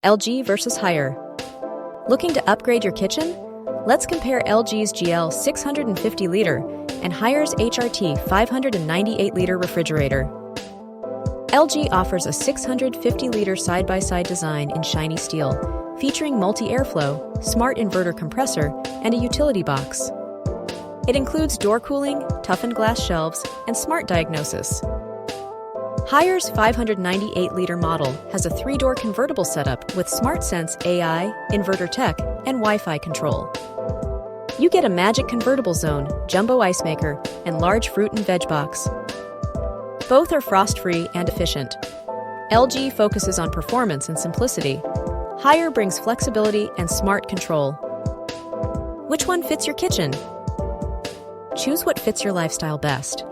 LG versus Haier. Looking to upgrade your kitchen? Let's compare LG's GL 650-liter and Haier's HRT 598-liter refrigerator. LG offers a 650-liter side-by-side design in shiny steel, featuring multi-airflow, smart inverter compressor, and a utility box. It includes door cooling, toughened glass shelves, and smart diagnosis. Haier's 598-liter model has a 3-door convertible setup with SmartSense AI, inverter tech, and Wi-Fi control. You get a magic convertible zone, jumbo ice maker, and large fruit and veg box. Both are frost-free and efficient. LG focuses on performance and simplicity. Haier brings flexibility and smart control. Which one fits your kitchen? Choose what fits your lifestyle best.